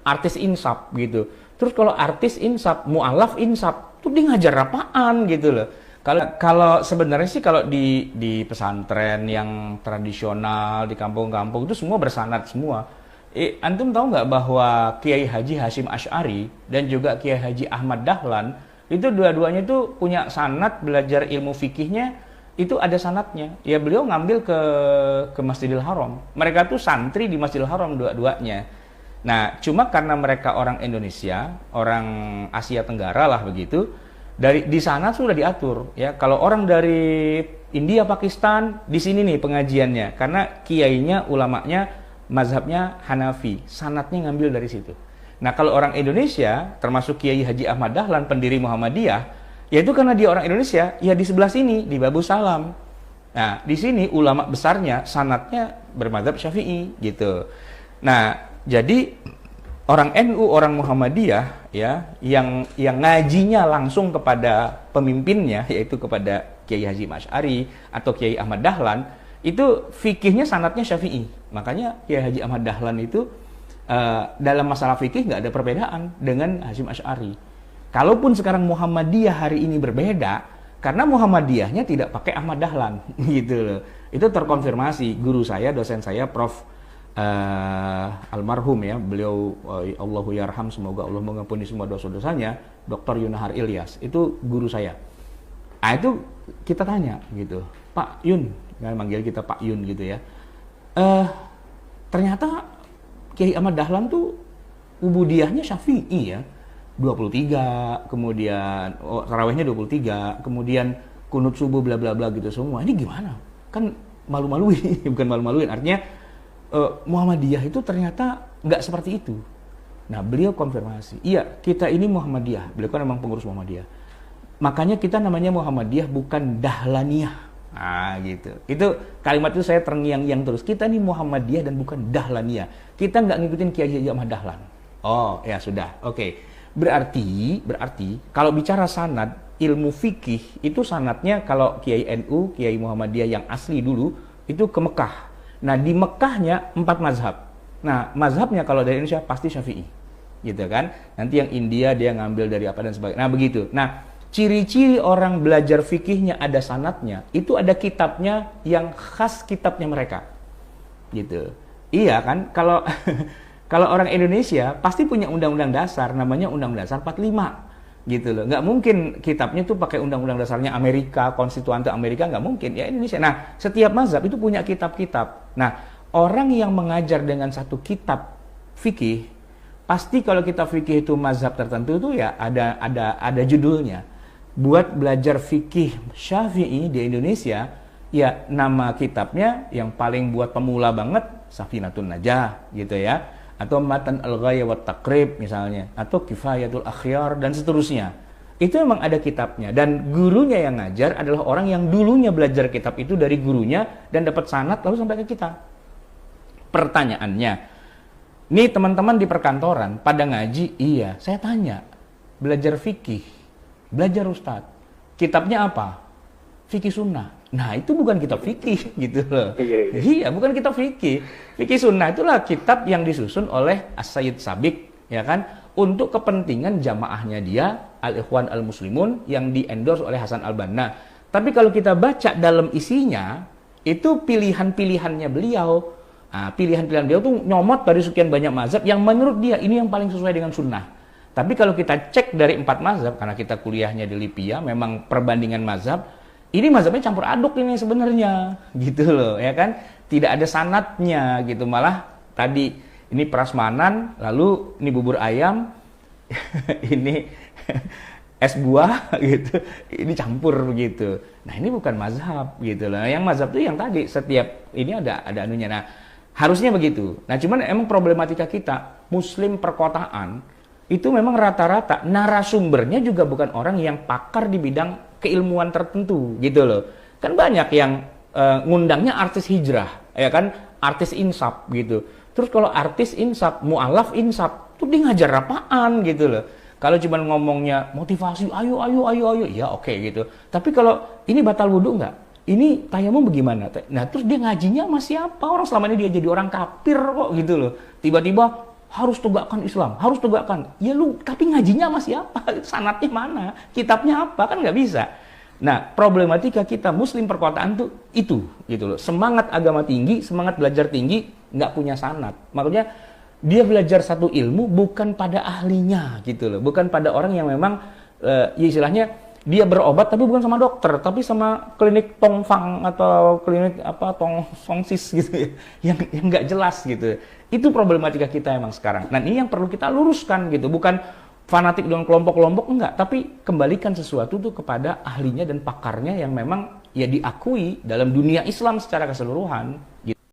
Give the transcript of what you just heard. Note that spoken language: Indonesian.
artis insaf gitu. Terus kalau artis insaf, mu'alaf insaf, tuh dia ngajar apaan gitu loh. Kalau sebenarnya sih kalau di pesantren yang tradisional di kampung-kampung itu semua bersanad semua. Antum tahu nggak bahwa Kiai Haji Hashim Asy'ari dan juga Kiai Haji Ahmad Dahlan itu dua-duanya itu punya sanad belajar ilmu fikihnya itu ada sanadnya. Ya beliau ngambil ke Masjidil Haram. Mereka tuh santri di Masjidil Haram dua-duanya. Nah, cuma karena mereka orang Indonesia, orang Asia Tenggara lah begitu, di sana sudah diatur ya. Kalau orang dari India, Pakistan, di sini nih pengajiannya, karena kiainya, ulamanya, mazhabnya Hanafi, sanadnya ngambil dari situ. Nah, kalau orang Indonesia, termasuk Kiai Haji Ahmad Dahlan, pendiri Muhammadiyah, yaitu karena dia orang Indonesia, ya di sebelah sini, di Babu Salam. Nah, di sini ulama besarnya, sanadnya bermadzhab Syafi'i gitu. Nah, jadi orang NU, orang Muhammadiyah ya, yang ngajinya langsung kepada pemimpinnya, yaitu kepada Kiai Hasyim Asy'ari atau Kiai Ahmad Dahlan, itu fikihnya sanadnya Syafi'i. Makanya Kiai Haji Ahmad Dahlan itu dalam masalah fikih nggak ada perbedaan dengan Hasyim Asy'ari. Kalaupun sekarang Muhammadiyah hari ini berbeda, karena Muhammadiyahnya tidak pakai Ahmad Dahlan, gitu loh. Itu terkonfirmasi guru saya, dosen saya, Prof. Almarhum ya, beliau Allahu yarham, semoga Allah mengampuni semua dosa-dosanya, Dr. Yunahar Ilyas, itu guru saya. Nah itu kita tanya gitu, Pak Yun, manggil kita Pak Yun gitu ya. Ternyata Kiai Ahmad Dahlan tuh ubudiyahnya Syafi'i ya, 23, kemudian tarawihnya 23, kemudian kunut subuh bla bla bla gitu semua. Ini gimana? Kan malu-maluin, bukan malu-maluin, artinya Muhammadiyah itu ternyata nggak seperti itu. Nah, beliau konfirmasi, iya, kita ini Muhammadiyah. Beliau kan memang pengurus Muhammadiyah. Makanya kita namanya Muhammadiyah, bukan Dahlaniyah. Nah, gitu. Itu kalimat itu saya terngiang-ngiang terus. Kita ini Muhammadiyah dan bukan Dahlaniyah. Kita nggak ngikutin Kiai Haji Ahmad Dahlan. Oh, ya sudah. Oke. Berarti kalau bicara sanad, ilmu fikih itu sanadnya kalau Kiai NU, Kiai Muhammadiyah yang asli dulu itu ke Mekah. Nah, di Mekahnya 4 mazhab. Nah, mazhabnya kalau dari Indonesia pasti Syafi'i. Gitu kan? Nanti yang India dia ngambil dari apa dan sebagainya. Nah, begitu. Nah, ciri-ciri orang belajar fikihnya ada sanadnya, itu ada kitabnya yang khas kitabnya mereka. Gitu. Iya kan? Kalau kalau orang Indonesia pasti punya undang-undang dasar, namanya Undang-Undang Dasar 45. Gitu loh, nggak mungkin kitabnya tuh pakai undang-undang dasarnya Amerika, konstituante Amerika, nggak mungkin ya Indonesia. Nah, setiap mazhab itu punya kitab-kitab. Nah, orang yang mengajar dengan satu kitab fikih, pasti kalau kitab fikih itu mazhab tertentu tuh ya ada judulnya. Buat belajar fikih Syafi'i di Indonesia, ya nama kitabnya yang paling buat pemula banget Safinatun Najah gitu ya. Atau Matan Al-Ghaya wa Taqrib misalnya, atau Kifayatul Akhyar dan seterusnya. Itu memang ada kitabnya, dan gurunya yang ngajar adalah orang yang dulunya belajar kitab itu dari gurunya dan dapat sanad lalu sampai ke kita. Pertanyaannya, nih teman-teman di perkantoran pada ngaji, iya, saya tanya, belajar fikih, belajar ustadz, kitabnya apa? Fikih sunnah. Nah, itu bukan kitab fikih gitu loh. Iya, bukan kitab fikih. Fikih sunnah itulah kitab yang disusun oleh As-Sayyid Sabiq, ya kan? Untuk kepentingan jamaahnya dia, Al-Ikhwan Al-Muslimun, yang di-endorse oleh Hasan Al-Banna. Tapi kalau kita baca dalam isinya, itu pilihan-pilihannya beliau. Nah, pilihan-pilihan beliau tuh nyomot dari sekian banyak mazhab yang menurut dia ini yang paling sesuai dengan sunnah. Tapi kalau kita cek dari 4 mazhab, karena kita kuliahnya di Lipia, memang perbandingan mazhab, ini mazhabnya campur aduk ini sebenarnya, gitu loh, ya kan? Tidak ada sanadnya, gitu. Malah tadi ini prasmanan, lalu ini bubur ayam, ini es buah, gitu. Ini campur begitu. Nah, ini bukan mazhab, gitu loh. Yang mazhab itu yang tadi, setiap ini ada anunya. Nah, harusnya begitu. Nah, cuman emang problematika kita, Muslim perkotaan, itu memang rata-rata narasumbernya juga bukan orang yang pakar di bidang keilmuan tertentu gitu loh. Kan banyak yang ngundangnya artis hijrah, ya kan, artis insaf gitu. Terus kalau artis insaf, mu'alaf insaf, tuh dia ngajar apaan gitu loh. Kalau cuma ngomongnya motivasi, ayo, ya oke gitu. Tapi kalau ini batal wudhu nggak? Ini tayamum bagaimana? Nah terus dia ngajinya sama siapa? Orang selama ini dia jadi orang kafir kok gitu loh. Tiba-tiba harus tegakkan Islam, harus tegakkan. Ya lu, tapi ngajinya sama siapa? Sanatnya mana? Kitabnya apa? Kan nggak bisa. Nah, problematika kita Muslim perkotaan tuh itu, gitu loh. Semangat agama tinggi, semangat belajar tinggi, nggak punya sanat. Maksudnya dia belajar satu ilmu bukan pada ahlinya, gitu loh. Bukan pada orang yang memang, ya istilahnya dia berobat tapi bukan sama dokter, tapi sama klinik tongfang atau klinik apa tongsis gitu ya, yang nggak jelas gitu. Itu problematika kita emang sekarang. Nah ini yang perlu kita luruskan gitu, bukan fanatik dengan kelompok-kelompok, enggak, tapi kembalikan sesuatu tuh kepada ahlinya dan pakarnya yang memang ya diakui dalam dunia Islam secara keseluruhan.